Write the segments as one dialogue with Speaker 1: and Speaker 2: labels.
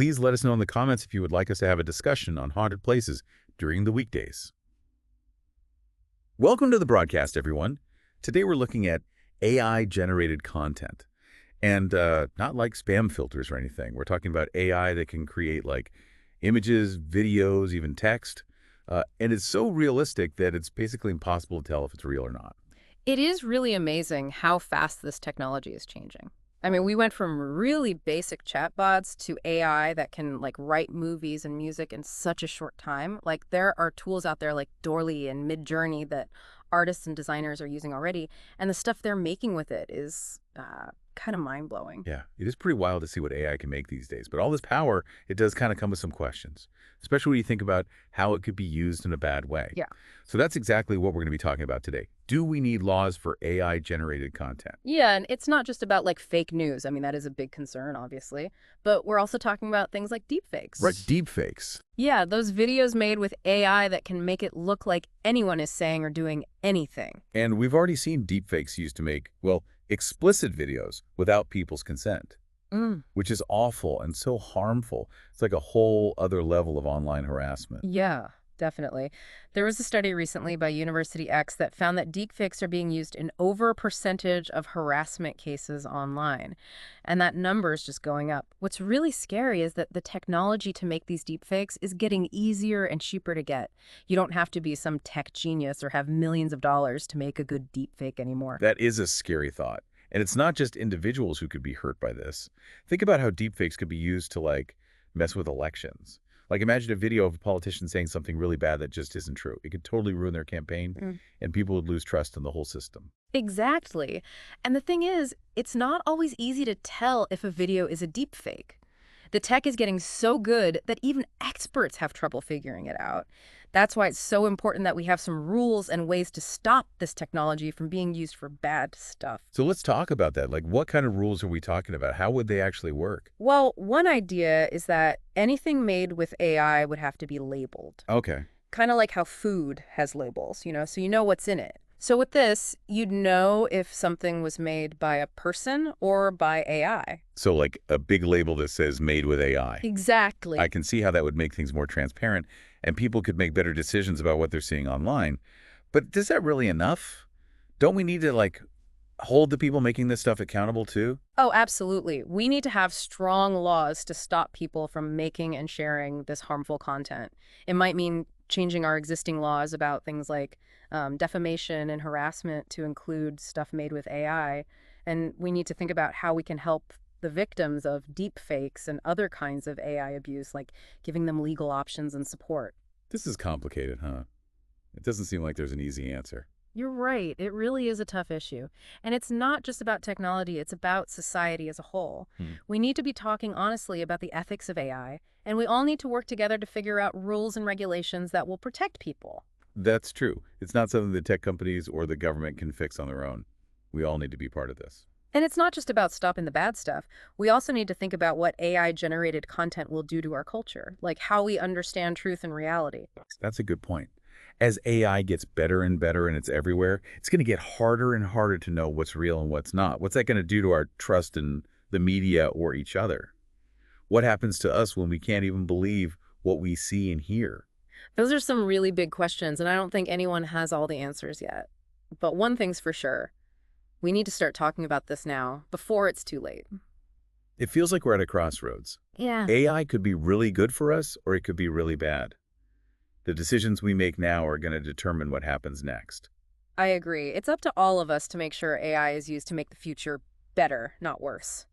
Speaker 1: Please let us know in the comments if you would like us to have a discussion on haunted places during the weekdays. Welcome to the broadcast, everyone. Today we're looking at AI-generated content. And not like spam filters or anything. We're talking about AI that can create like images, videos, even text. And it's so realistic that it's basically impossible to tell if it's real or not.
Speaker 2: It is really amazing how fast this technology is changing. I mean, we went from really basic chatbots to AI that can like write movies and music in such a short time. Like there are tools out there like Dorly and Midjourney that artists and designers are using already, and the stuff they're making with it is kind of mind-blowing.
Speaker 1: Yeah, it is pretty wild to see what AI can make these days. But all this power, it does kind of come with some questions, especially when you think about how it could be used in a bad way.
Speaker 2: Yeah.
Speaker 1: So that's exactly what we're going to be talking about today. Do we need laws for AI-generated content?
Speaker 2: Yeah, and it's not just about like fake news. I mean, that is a big concern, obviously. But we're also talking about things like deepfakes.
Speaker 1: Right, deepfakes.
Speaker 2: Yeah, those videos made with AI that can make it look like anyone is saying or doing anything.
Speaker 1: And we've already seen deepfakes used to make, well, explicit videos without people's consent, which is awful and so harmful. It's like a whole other level of online harassment.
Speaker 2: Yeah, definitely. There was a study recently by University X that found that deepfakes are being used in over a percentage of harassment cases online. And that number is just going up. What's really scary is that the technology to make these deepfakes is getting easier and cheaper to get. You don't have to be some tech genius or have millions of dollars to make a good deepfake anymore.
Speaker 1: That is a scary thought. And it's not just individuals who could be hurt by this. Think about how deepfakes could be used to, like, mess with elections. Like, imagine a video of a politician saying something really bad that just isn't true. It could totally ruin their campaign, and people would lose trust in the whole system.
Speaker 2: Exactly. And the thing is, it's not always easy to tell if a video is a deepfake. The tech is getting so good that even experts have trouble figuring it out. That's why it's so important that we have some rules and ways to stop this technology from being used for bad stuff.
Speaker 1: So let's talk about that. Like, what kind of rules are we talking about? How would they actually work?
Speaker 2: Well, one idea is that anything made with AI would have to be labeled.
Speaker 1: Okay.
Speaker 2: Kind of like how food has labels, so you know what's in it. So with this, you'd know if something was made by a person or by AI.
Speaker 1: So like a big label that says made with AI.
Speaker 2: Exactly.
Speaker 1: I can see how that would make things more transparent and people could make better decisions about what they're seeing online. But is that really enough? Don't we need to like hold the people making this stuff accountable too?
Speaker 2: Oh, absolutely. We need to have strong laws to stop people from making and sharing this harmful content. It might mean changing our existing laws about things like defamation and harassment to include stuff made with AI. And we need to think about how we can help the victims of deep fakes and other kinds of AI abuse, like giving them legal options and support.
Speaker 1: This is complicated, huh? It doesn't seem like there's an easy answer.
Speaker 2: You're right. It really is a tough issue. And it's not just about technology, it's about society as a whole. We need to be talking honestly about the ethics of AI, and we all need to work together to figure out rules and regulations that will protect people.
Speaker 1: That's true. It's not something the tech companies or the government can fix on their own. We all need to be part of this.
Speaker 2: And it's not just about stopping the bad stuff. We also need to think about what AI-generated content will do to our culture, like how we understand truth and reality.
Speaker 1: That's a good point. As AI gets better and better and it's everywhere, it's going to get harder and harder to know what's real and what's not. What's that going to do to our trust in the media or each other? What happens to us when we can't even believe what we see and hear?
Speaker 2: Those are some really big questions, and I don't think anyone has all the answers yet. But one thing's for sure. We need to start talking about this now, before it's too late.
Speaker 1: It feels like we're at a crossroads.
Speaker 2: Yeah.
Speaker 1: AI could be really good for us, or it could be really bad. The decisions we make now are going to determine what happens next.
Speaker 2: I agree. It's up to all of us to make sure AI is used to make the future better, not worse.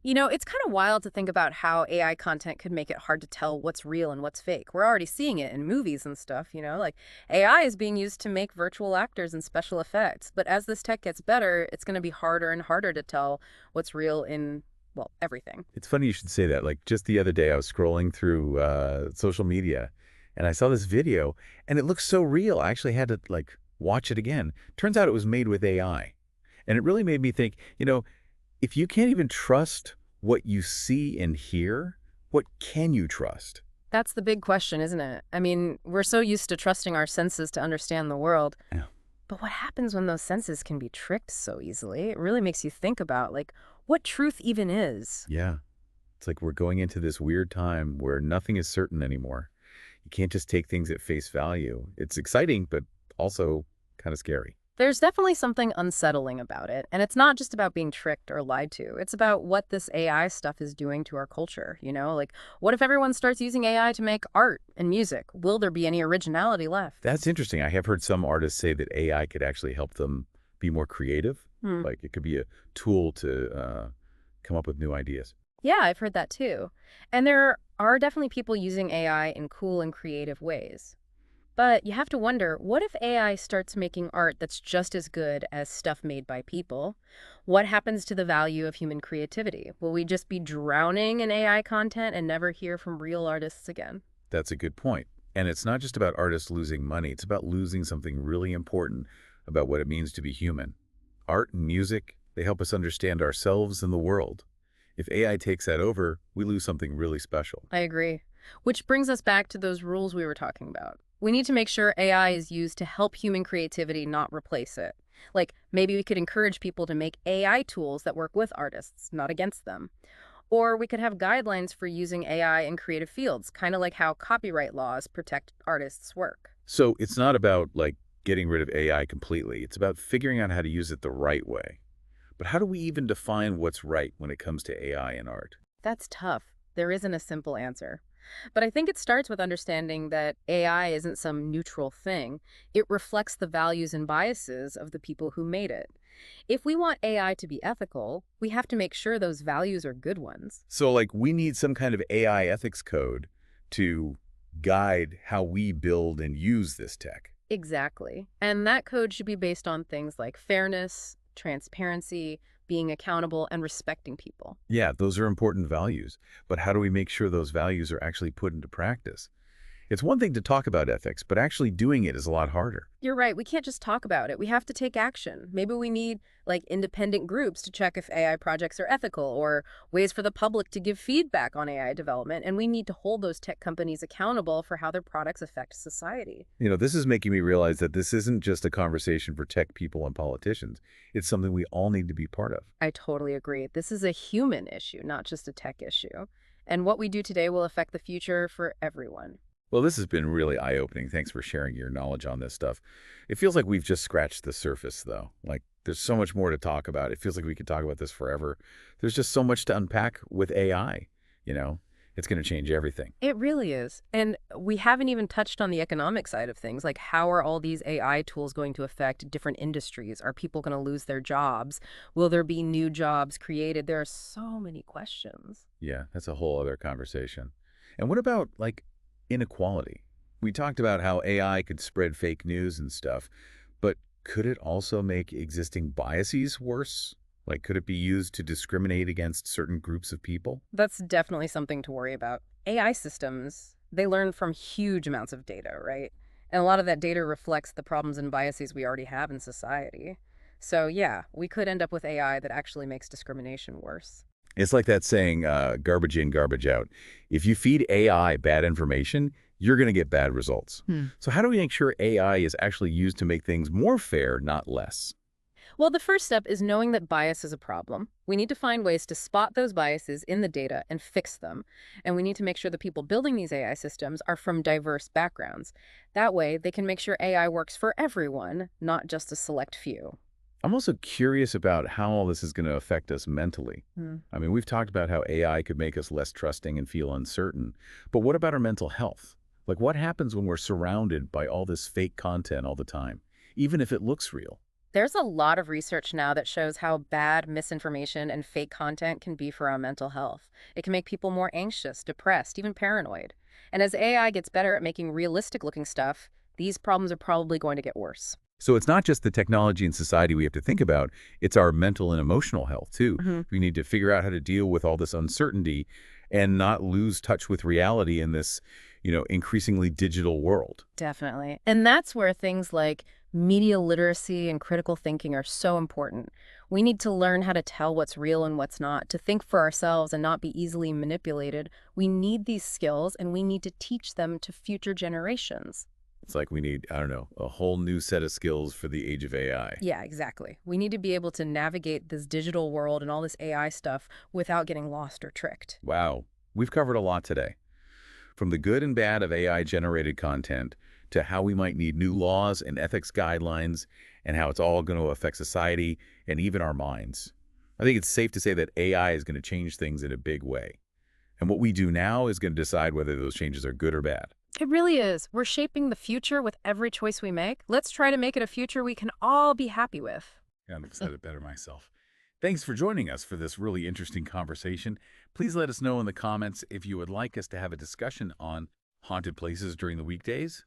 Speaker 2: It's kind of wild to think about how AI content could make it hard to tell what's real and what's fake. We're already seeing it in movies and stuff, like AI is being used to make virtual actors and special effects. But as this tech gets better, it's going to be harder and harder to tell what's real in, well, everything.
Speaker 1: It's funny you should say that. Like just the other day, I was scrolling through social media and I saw this video and it looked so real. I actually had to like watch it again. Turns out it was made with AI. And it really made me think, if you can't even trust what you see and hear, what can you trust?
Speaker 2: That's the big question, isn't it? I mean, we're so used to trusting our senses to understand the world.
Speaker 1: Yeah.
Speaker 2: But what happens when those senses can be tricked so easily? It really makes you think about, what truth even is.
Speaker 1: Yeah. It's like we're going into this weird time where nothing is certain anymore. You can't just take things at face value. It's exciting, but also kind of scary.
Speaker 2: There's definitely something unsettling about it, and it's not just about being tricked or lied to. It's about what this AI stuff is doing to our culture, you know? Like, what if everyone starts using AI to make art and music? Will there be any originality left?
Speaker 1: That's interesting. I have heard some artists say that AI could actually help them be more creative.
Speaker 2: Hmm.
Speaker 1: Like it could be a tool to come up with new ideas.
Speaker 2: Yeah, I've heard that too. And there are definitely people using AI in cool and creative ways. But you have to wonder, what if AI starts making art that's just as good as stuff made by people? What happens to the value of human creativity? Will we just be drowning in AI content and never hear from real artists again?
Speaker 1: That's a good point. And it's not just about artists losing money. It's about losing something really important about what it means to be human. Art and music, they help us understand ourselves and the world. If AI takes that over, we lose something really special.
Speaker 2: I agree. Which brings us back to those rules we were talking about. We need to make sure AI is used to help human creativity, not replace it. Like, maybe we could encourage people to make AI tools that work with artists, not against them. Or we could have guidelines for using AI in creative fields, kind of like how copyright laws protect artists' work.
Speaker 1: So it's not about like getting rid of AI completely. It's about figuring out how to use it the right way. But how do we even define what's right when it comes to AI and art?
Speaker 2: That's tough. There isn't a simple answer. But I think it starts with understanding that AI isn't some neutral thing. It reflects the values and biases of the people who made it. If we want AI to be ethical, we have to make sure those values are good ones.
Speaker 1: So like we need some kind of AI ethics code to guide how we build and use this tech.
Speaker 2: Exactly. And that code should be based on things like fairness, transparency, being accountable, and respecting people.
Speaker 1: Yeah, those are important values. But how do we make sure those values are actually put into practice? It's one thing to talk about ethics, but actually doing it is a lot harder.
Speaker 2: You're right. We can't just talk about it. We have to take action. Maybe we need like independent groups to check if AI projects are ethical or ways for the public to give feedback on AI development. And we need to hold those tech companies accountable for how their products affect society.
Speaker 1: This is making me realize that this isn't just a conversation for tech people and politicians. It's something we all need to be part of.
Speaker 2: I totally agree. This is a human issue, not just a tech issue. And what we do today will affect the future for everyone.
Speaker 1: Well, this has been really eye-opening. Thanks for sharing your knowledge on this stuff. It feels like we've just scratched the surface, though. Like, there's so much more to talk about. It feels like we could talk about this forever. There's just so much to unpack with AI, you know? It's going to change everything.
Speaker 2: It really is. And we haven't even touched on the economic side of things. Like, how are all these AI tools going to affect different industries? Are people going to lose their jobs? Will there be new jobs created? There are so many questions.
Speaker 1: Yeah, that's a whole other conversation. And what about, like, inequality? We talked about how AI could spread fake news and stuff, but could it also make existing biases worse? Like, could it be used to discriminate against certain groups of people?
Speaker 2: That's definitely something to worry about. AI systems, they learn from huge amounts of data, right? And a lot of that data reflects the problems and biases we already have in society. So yeah, we could end up with AI that actually makes discrimination worse.
Speaker 1: It's like that saying, garbage in, garbage out. If you feed AI bad information, you're going to get bad results. So how do we make sure AI is actually used to make things more fair, not less?
Speaker 2: Well, the first step is knowing that bias is a problem. We need to find ways to spot those biases in the data and fix them. And we need to make sure the people building these AI systems are from diverse backgrounds. That way, they can make sure AI works for everyone, not just a select few.
Speaker 1: I'm also curious about how all this is going to affect us mentally. I mean, we've talked about how AI could make us less trusting and feel uncertain, but what about our mental health? Like, what happens when we're surrounded by all this fake content all the time, even if it looks real?
Speaker 2: There's a lot of research now that shows how bad misinformation and fake content can be for our mental health. It can make people more anxious, depressed, even paranoid. And as AI gets better at making realistic-looking stuff, these problems are probably going to get worse.
Speaker 1: So it's not just the technology and society we have to think about, it's our mental and emotional health, too. We need to figure out how to deal with all this uncertainty and not lose touch with reality in this, increasingly digital world.
Speaker 2: Definitely. And that's where things like media literacy and critical thinking are so important. We need to learn how to tell what's real and what's not, to think for ourselves and not be easily manipulated. We need these skills and we need to teach them to future generations.
Speaker 1: It's like we need, I don't know, a whole new set of skills for the age of AI.
Speaker 2: Yeah, exactly. We need to be able to navigate this digital world and all this AI stuff without getting lost or tricked.
Speaker 1: Wow. We've covered a lot today. From the good and bad of AI-generated content to how we might need new laws and ethics guidelines and how it's all going to affect society and even our minds. I think it's safe to say that AI is going to change things in a big way. And what we do now is going to decide whether those changes are good or bad.
Speaker 2: It really is. We're shaping the future with every choice we make. Let's try to make it a future we can all be happy with.
Speaker 1: Yeah, I've said it better myself. Thanks for joining us for this really interesting conversation. Please let us know in the comments if you would like us to have a discussion on haunted places during the weekdays.